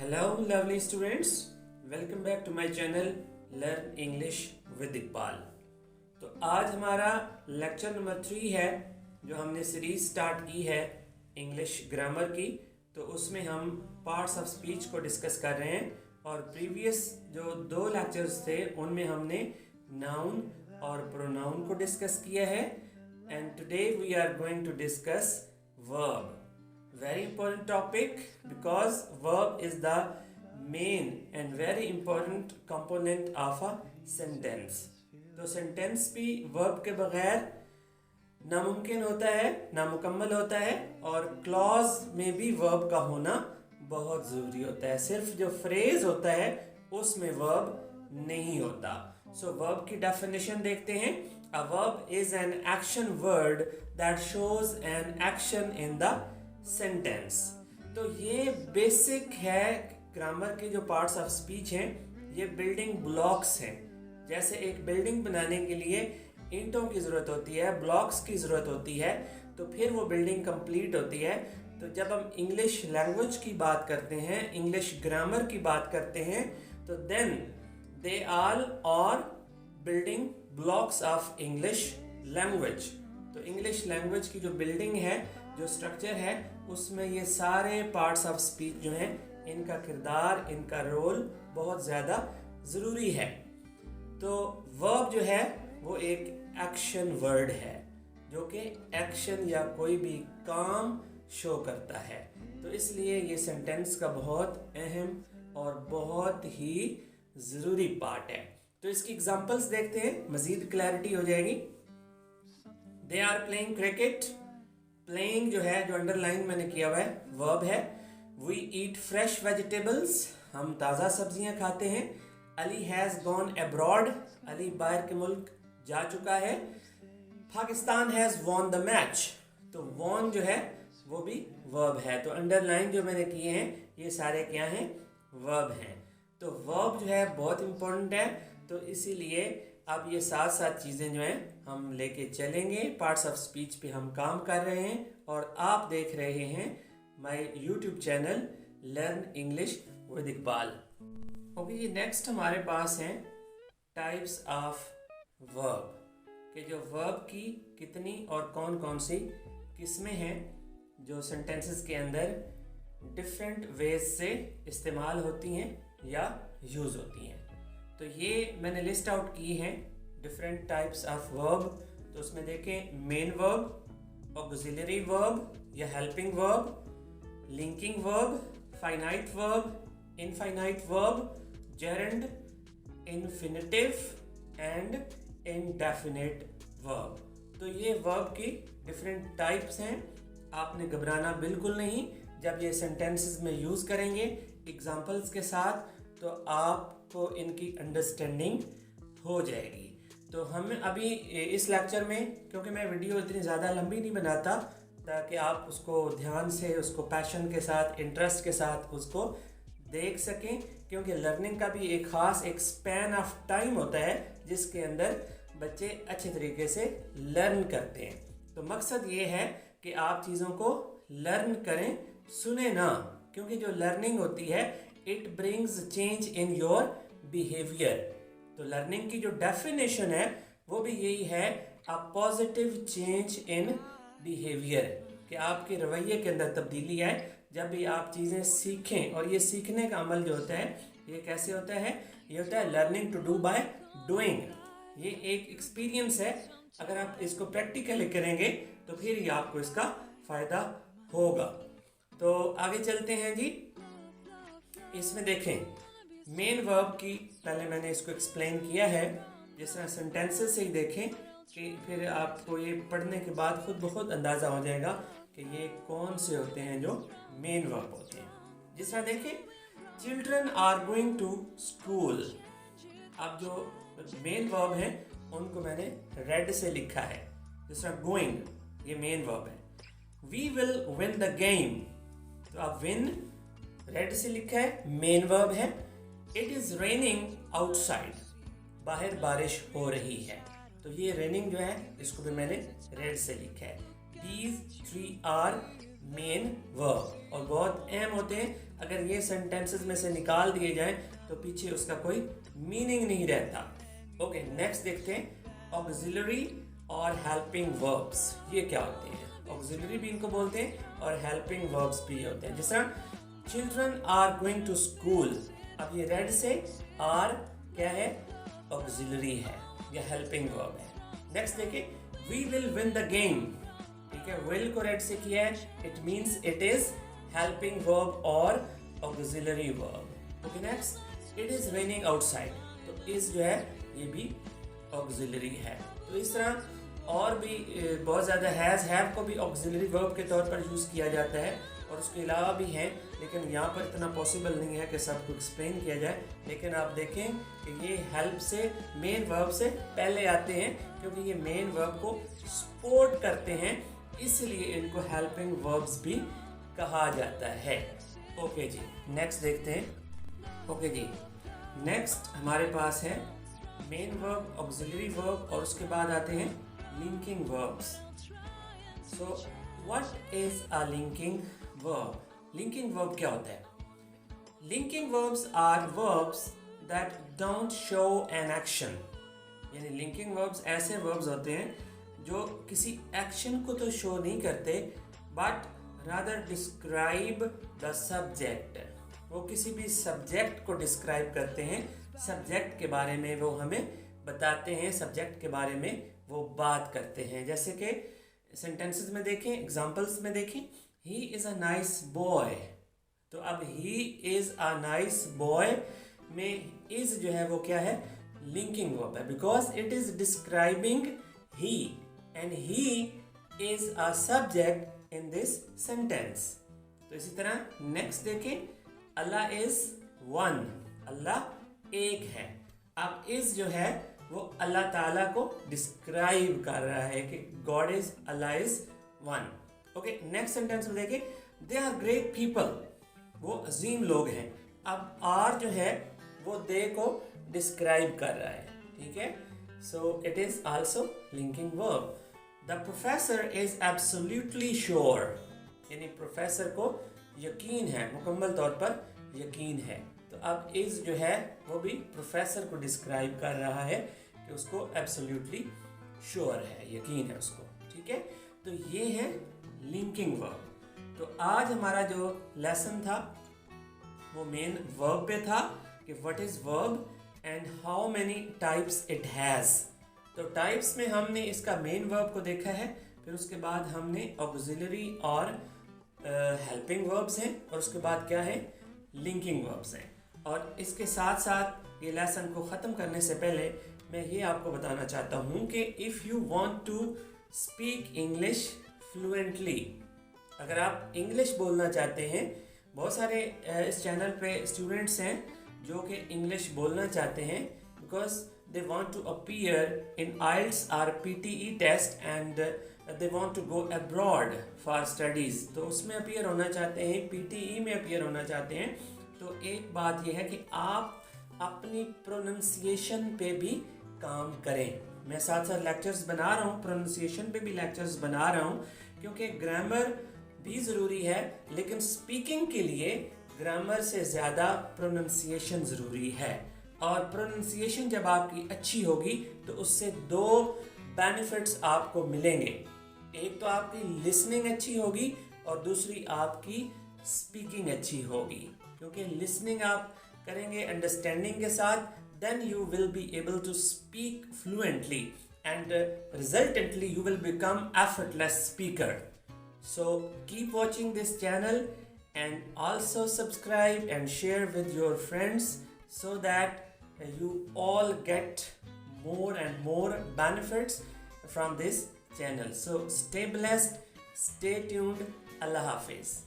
Hello lovely students, welcome back to my channel Learn English with Iqbal. तो आज हमारा lecture number 3 है जो हमने सीरीज स्टार्ट की है इंग्लिश ग्रामर की। तो उसमें हम पार्ट्स ऑफ स्पीच को डिस्कस कर रहे हैं और प्रीवियस जो 2 लेक्चर्स थे उनमें हमने नाउन और प्रोनाउन को डिस्कस किया है। And today we are going to discuss verb. Very important topic because verb is the main and very important component of a sentence. तो sentence भी verb के बगैर नामुमकिन होता है, नामुकम्मल होता है और clause में भी verb का होना बहुत ज़रूरी होता है। सिर्फ जो phrase होता है उसमें verb नहीं होता। So verb की definition देखते हैं। A verb is an action word that shows an action in the sentence. तो ये बेसिक है ग्रामर के जो पार्ट्स ऑफ स्पीच हैं, ये बिल्डिंग ब्लॉक्स हैं। जैसे एक बिल्डिंग बनाने के लिए ईंटों की ज़रूरत होती है, ब्लॉक्स की ज़रूरत होती है, तो फिर वो बिल्डिंग कंप्लीट होती है। तो जब हम इंग्लिश लैंग्वेज की बात करते हैं, इंग्लिश ग्रामर की बात करते हैं, तो then they all are building blocks of English language. तो इंग्लिश लैंग्वेज की जो बिल्डिंग है, जो स्ट्रक्चर है, उसमें ये सारे पार्ट्स ऑफ स्पीच जो हैं, इनका किरदार, इनका रोल बहुत ज़्यादा ज़रूरी है। तो वर्ब जो है वो एक एक्शन वर्ड है जो कि एक्शन या कोई भी काम शो करता है। तो इसलिए ये सेंटेंस का बहुत अहम और बहुत ही ज़रूरी पार्ट है। तो इसकी एग्जांपल्स देखते हैं, मज़ीद क्लैरिटी हो जाएगी। They are playing cricket. Playing जो है, जो अंडरलाइन मैंने किया हुआ है, वर्ब है। वी ईट फ्रेश वेजिटेबल्स, हम ताज़ा सब्जियां खाते हैं। Ali has gone abroad, Ali बाहर के मुल्क जा चुका है। Pakistan has won the match, तो वॉन जो है वो भी वर्ब है। तो अंडरलाइन जो मैंने किए हैं ये सारे क्या हैं, वर्ब हैं। तो वर्ब जो है बहुत इंपॉर्टेंट है। तो इसीलिए अब ये साथ साथ चीज़ें जो हैं हम लेके चलेंगे। पार्ट्स ऑफ स्पीच पे हम काम कर रहे हैं और आप देख रहे हैं my YouTube channel learn English with Iqbal. Okay, next हमारे पास हैं टाइप्स ऑफ वर्ब कि जो वर्ब की कितनी और कौन कौन सी किस्में हैं जो सेंटेंसेस के अंदर डिफरेंट वेज से इस्तेमाल होती हैं या यूज़ होती हैं। तो ये मैंने लिस्ट आउट की हैं डिफरेंट टाइप्स ऑफ वर्ब। तो उसमें देखें मेन वर्ब, ऑक्सिलरी वर्ब या helping verb, linking verb, finite verb, infinite verb, gerund, infinitive and indefinite verb. तो ये वर्ब की डिफरेंट टाइप्स हैं। आपने घबराना बिल्कुल नहीं। जब ये सेंटेंसेस में यूज़ करेंगे एग्जांपल्स के साथ तो आपको इनकी अंडरस्टैंडिंग हो जाएगी। तो हम अभी इस लेक्चर में, क्योंकि मैं वीडियो इतनी ज़्यादा लंबी नहीं बनाता ताकि आप उसको ध्यान से, उसको पैशन के साथ, इंटरेस्ट के साथ उसको देख सकें, क्योंकि लर्निंग का भी एक ख़ास एक स्पैन ऑफ टाइम होता है जिसके अंदर बच्चे अच्छे तरीके से लर्न करते हैं। तो मकसद ये है कि आप चीज़ों को लर्न करें, सुने ना, क्योंकि जो लर्निंग होती है it brings change in your behaviour. तो लर्निंग की जो डेफिनेशन है वो भी यही है, a positive change in behaviour, कि आपके रवैये के अंदर तब्दीली आए जब भी आप चीज़ें सीखें। और ये सीखने का अमल जो होता है ये कैसे होता है, ये होता है learning to do by doing. ये एक एक्सपीरियंस है। अगर आप इसको प्रैक्टिकली करेंगे तो फिर ही आपको इसका फ़ायदा होगा। तो आगे चलते हैं जी। इसमें देखें मेन वर्ब की, पहले मैंने इसको एक्सप्लेन किया है। जिस तरह सेंटेंसेस से ही देखें कि फिर आपको ये पढ़ने के बाद खुद बहुत अंदाज़ा हो जाएगा कि ये कौन से होते हैं जो मेन वर्ब होते हैं। जिस तरह देखें children are going to school. अब जो मेन वर्ब हैं उनको मैंने रेड से लिखा है। जिस तरह गोइंग, ये मेन वर्ब है। We will win the game, तो अब विन रेड से लिखा है, मेन वर्ब है। इट इज रेनिंग आउटसाइड, बाहर बारिश हो रही है, तो ये रेनिंग जो है इसको भी मैंने रेड से लिखा है। दीज 3 आर मेन वर्ब, और बहुत अहम होते हैं अगर ये सेंटेंसेस में से निकाल दिए जाएं तो पीछे उसका कोई मीनिंग नहीं रहता। ओके, नेक्स्ट देखते हैं ऑक्सिलरी और हेल्पिंग वर्ब्स। ये क्या होते हैं? ऑक्सिलरी भी इनको बोलते हैं और हेल्पिंग वर्ब्स भी होते हैं। जिस तरह children are going to school, अब ये रेड से आर क्या है? ऑक्सिलरी है या हेल्पिंग वर्ब है। नेक्स्ट देखिए, we will win the game. ठीक है, विल को रेड से किया है, it means it is helping verb और auxiliary verb. Okay, next, it is raining outside, तो इज जो है ये भी ऑक्सिलरी है। तो इस तरह और भी बहुत ज़्यादा हैव को भी ऑक्सिलरी वर्ब के तौर पर यूज़ किया जाता है, और उसके अलावा भी हैं, लेकिन यहाँ पर इतना पॉसिबल नहीं है कि सबको एक्सप्लेन किया जाए। लेकिन आप देखें कि ये हेल्प से, मेन वर्ब से पहले आते हैं, क्योंकि ये मेन वर्ब को सपोर्ट करते हैं, इसलिए इनको हेल्पिंग वर्ब्स भी कहा जाता है। ओके जी, नेक्स्ट देखते हैं। ओके जी, नेक्स्ट हमारे पास है मेन वर्ब, ऑक्सिलरी वर्ब, और उसके बाद आते हैं linking verbs. So what is a linking verb? Linking verb क्या होता है? Linking verbs are verbs that don't show an action. यानी लिंकिंग वर्ब्स ऐसे वर्ब्स होते हैं जो किसी एक्शन को तो शो नहीं करते, but rather describe the subject. वो किसी भी सब्जेक्ट को डिस्क्राइब करते हैं, सब्जेक्ट के बारे में वो हमें बताते हैं, सब्जेक्ट के बारे में वो बात करते हैं। जैसे कि सेंटेंसेस में देखें, एग्जांपल्स में देखें, he is a nice boy. तो अब he is a nice boy में इज़ जो है वो क्या है? लिंकिंग वर्ब है, because it is describing he, and he is a subject in this sentence. तो इसी तरह नेक्स्ट देखें, अल्लाह इज़ वन, अल्लाह एक है। अब इज़ जो है वो अल्लाह ताला को डिस्क्राइब कर रहा है कि God is, Allah is one. Okay, next sentence में देखिए, दे आर ग्रेट पीपल, वो अजीम लोग हैं। अब आर जो है वो दे को डिस्क्राइब कर रहा है। ठीक है, so it is also linking verb. The professor is absolutely sure, यानी प्रोफेसर को यकीन है, मुकम्मल तौर पर यकीन है। तो अब इज जो है वो भी प्रोफेसर को डिस्क्राइब कर रहा है कि उसको एब्सोल्युटली श्योर है, यकीन है उसको। ठीक है, तो ये है लिंकिंग वर्ब। तो आज हमारा जो लेसन था वो मेन वर्ब पे था कि what is verb and how many types it has. तो टाइप्स में हमने इसका मेन वर्ब को देखा है, फिर उसके बाद हमने ऑक्सिलरी और हेल्पिंग वर्ब्स हैं, और उसके बाद क्या है? लिंकिंग वर्ब्स हैं। और इसके साथ साथ ये लेसन को ख़त्म करने से पहले मैं ये आपको बताना चाहता हूँ कि if you want to speak English fluently, अगर आप इंग्लिश बोलना चाहते हैं, बहुत सारे इस चैनल पे स्टूडेंट्स हैं जो कि इंग्लिश बोलना चाहते हैं, because they want to appear in IELTS और PTE test and they want to go abroad for studies. तो उसमें अपीयर होना चाहते हैं, पीटीई में अपीयर होना चाहते हैं। तो एक बात यह है कि आप अपनी प्रोनंसिएशन पे भी काम करें। मैं साथ साथ लेक्चर्स बना रहा हूँ, प्रोनंसिएशन पे भी लेक्चर्स बना रहा हूँ, क्योंकि ग्रामर भी ज़रूरी है, लेकिन स्पीकिंग के लिए ग्रामर से ज़्यादा प्रोनंसिएशन ज़रूरी है। और प्रोनंसिएशन जब आपकी अच्छी होगी तो उससे दो बेनिफिट्स आपको मिलेंगे। एक तो आपकी लिसनिंग अच्छी होगी और दूसरी आपकी स्पीकिंग अच्छी होगी, क्योंकि लिसनिंग आप करेंगे अंडरस्टैंडिंग के साथ, then you will be able to speak fluently and resultantly you will become effortless speaker. So keep watching this channel and also subscribe and share with your friends so that you all get more and more benefits from this channel. So stay blessed, stay tuned. Allah Hafiz.